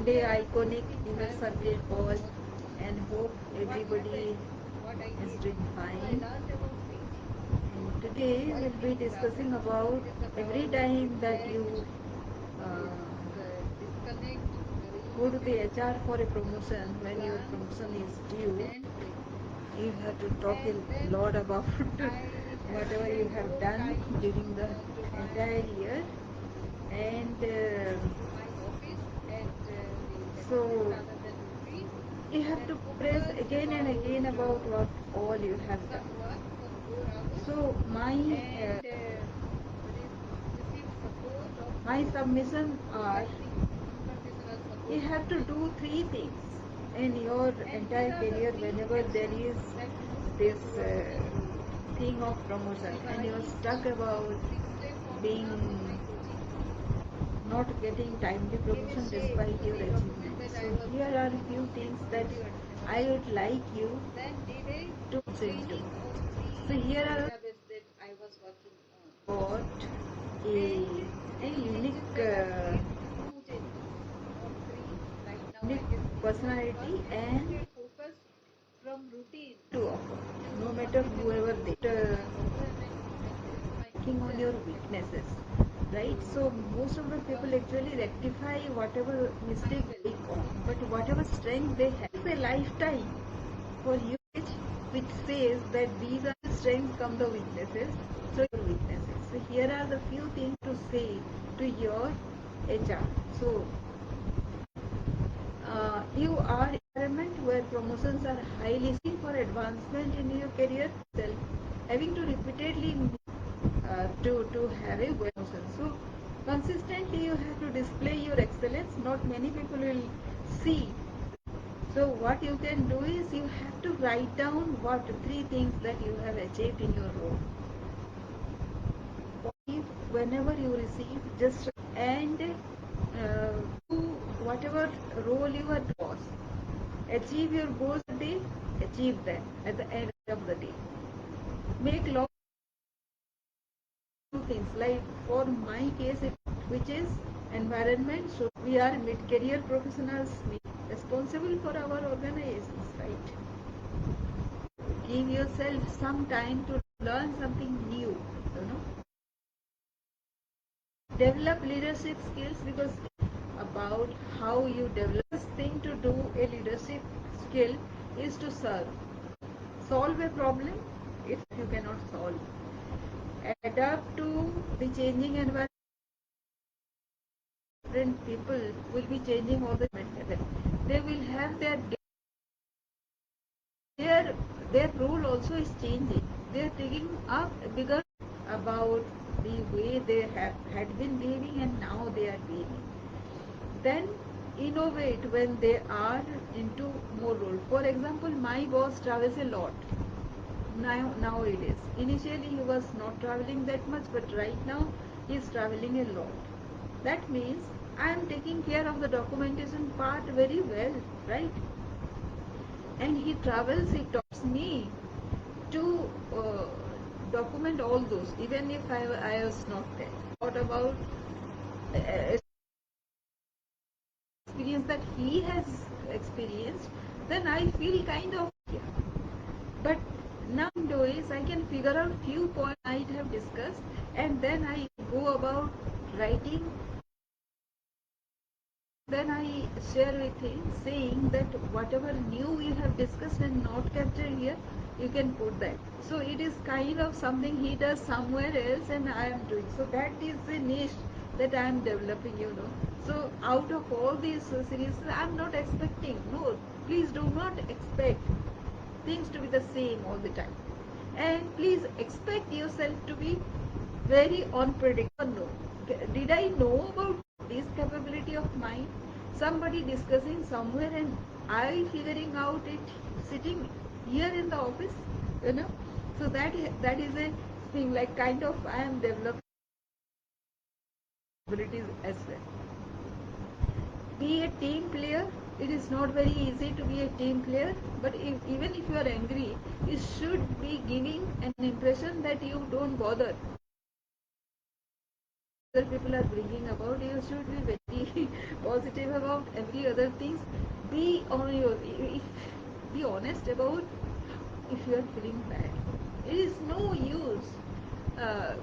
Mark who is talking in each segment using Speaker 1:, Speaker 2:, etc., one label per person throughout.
Speaker 1: Monday iconic email survey call, and hope everybody is doing fine. And today we'll be discussing about every time that you uh, go to the HR for a promotion, when your promotion is due, you have to talk a lot about whatever you have done during the entire year. And so you have to press again and again about what all you have done. So my submission are, you have to do three things in your entire career whenever there is this thing of promotion and you're stuck about being not getting timely promotion despite your achievement. So here are a few things that I would like you to listen to. So here are got a unique personality and to offer, no matter whoever they working on your weaknesses, right? So most of the people actually rectify whatever mistake they on, but whatever strength they have, it's a lifetime for you, which says that these are the strengths come the weaknesses. So your weaknesses. So here are the few things to say to your HR. So you are in an environment where promotions are highly seen for advancement in your career, having to repeatedly to have a good promotion. So consistently you have to display your excellence. Not many people will see. So what you can do is you have to write down what three things that you have achieved in your role. Whenever you receive, just and whatever role you are boss, achieve your goals today, achieve them at the end of the day. Make long things, like for my case, which is environment. So we are mid-career professionals responsible for our organizations, right? Give yourself some time to learn something new, develop leadership skills, because about how you develop. This thing to do a leadership skill is to solve a problem if you cannot solve, adapt to the changing environment. Different people will be changing all the time. They will have their role also is changing. They are taking up bigger about the way they had been behaving and now they are behaving. Then innovate when they are into more role. For example, my boss travels a lot. Nowadays, initially he was not traveling that much, but right now he is traveling a lot. That means I am taking care of the documentation part very well, right? And he travels, he talks me to document all those, even if I was not there. What about experience that he has experienced, then I feel kind of, yeah. But nowadays I can figure out few points I have discussed, and then I go about writing. Then I share with him, saying that whatever new you have discussed and not captured here, you can put that. So it is kind of something he does somewhere else and I am doing. So that is the niche that I am developing. So out of all these series, I am not expecting, no, please do not expect things to be the same all the time. And please expect yourself to be very unpredictable. No. Did I know about this capability of mine? Somebody discussing somewhere and I figuring out it sitting here in the office. So that is a thing, like kind of I am developing abilities as well. Be a team player. It is not very easy to be a team player, but even if you are angry, you should be giving an impression that you don't bother. other people are bringing about, you should be very positive about every other things. Be on your, if, be honest about if you are feeling bad. It is no use uh,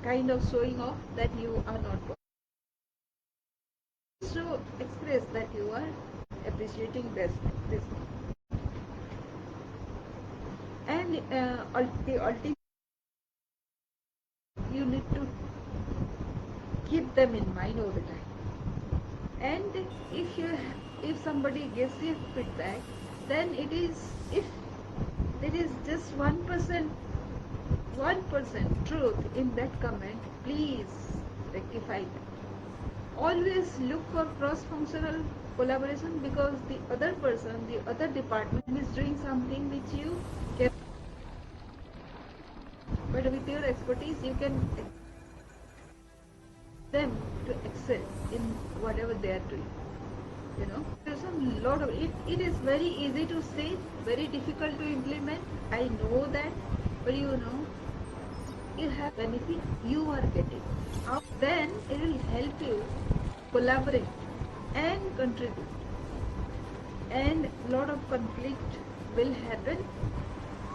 Speaker 1: kind of showing off that you are not positive. So express that you are appreciating this and the ultimate, you need to keep them in mind all the time. And if somebody gives you feedback, then it is, if there is just 1% truth in that comment, please rectify that. Always look for cross-functional collaboration, because the other person, the other department is doing something which you can, but with your expertise you can them to excel in whatever they are doing. There's a lot of it. It is very easy to say, very difficult to implement. I know that, but you have benefit you are getting. Then it will help you collaborate and contribute, and lot of conflict will happen.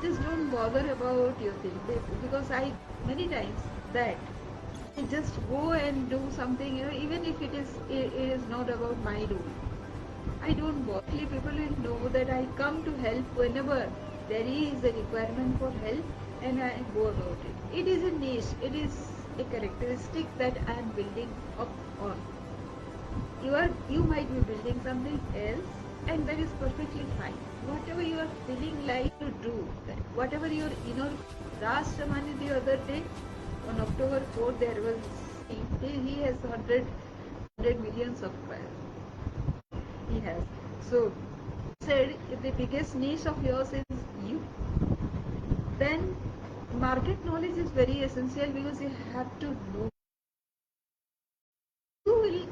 Speaker 1: Just don't bother about your thing, because I many times that I just go and do something, even if it is not about my role. I don't bother. People will know that I come to help whenever there is a requirement for help, and I go about it. It is a niche. It is a characteristic that I am building up on. You might be building something else, and that is perfectly fine. Whatever you are feeling like to do, that whatever your inner. Raj Shamani the other day on October 4th, there was he has 100 million subscribers. He has. So said, if the biggest niche of yours is you, then market knowledge is very essential, because you have to know. You will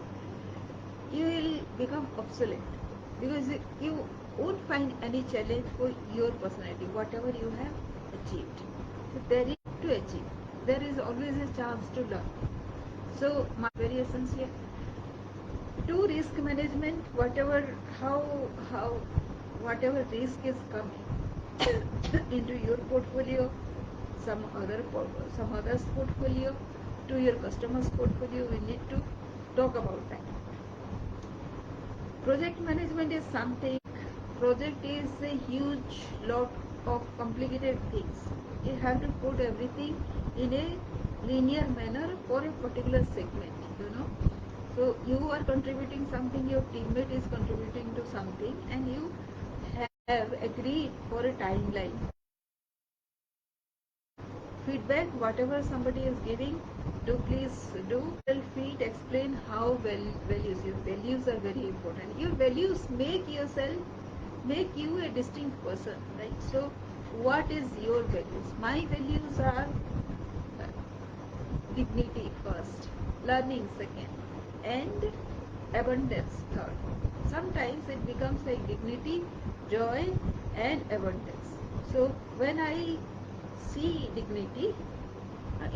Speaker 1: you will become obsolete, because you won't find any challenge for your personality, whatever you have achieved. If there is to achieve, there is always a chance to learn. So very essential. Do risk management, how whatever risk is coming into your portfolio, some others portfolio, to your customers portfolio, we need to talk about that. Project management is something. Project is a huge lot of complicated things. You have to put everything in a linear manner for a particular segment. So you are contributing something, your teammate is contributing to something, and you have agreed for a timeline. Feedback, whatever somebody is giving, please do feed, explain how values. Your values are very important. Your values make you a distinct person, right? So what is your values? My values are dignity first, learning second, and abundance third. Sometimes it becomes like dignity, joy, and abundance. So when I see dignity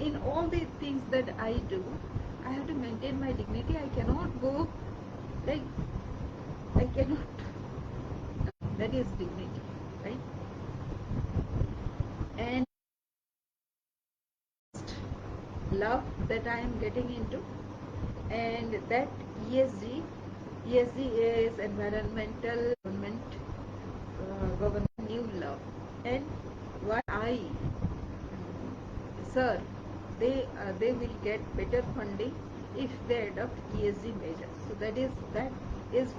Speaker 1: in all the things that I do, I have to maintain my dignity. I cannot go like, I cannot. That is dignity, right? And love that I am getting into, and that ESG is environmental government new love, and what I serve, they will get better funding if they adopt ESG measures. So that is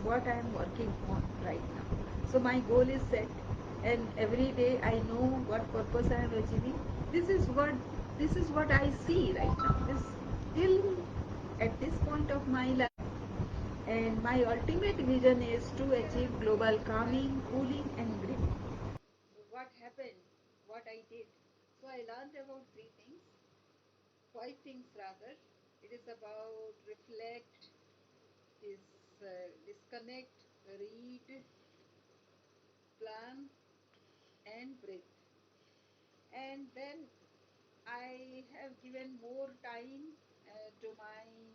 Speaker 1: what I am working on right now. So my goal is set, and every day I know what purpose I am achieving. This is what I see right now. This till at this point of my life, and my ultimate vision is to achieve global calming, cooling, and green. What happened? What I did? So I learned about three things, five things rather. It is about reflect, is disconnect, read, plan, and breathe. And then I have given more time to my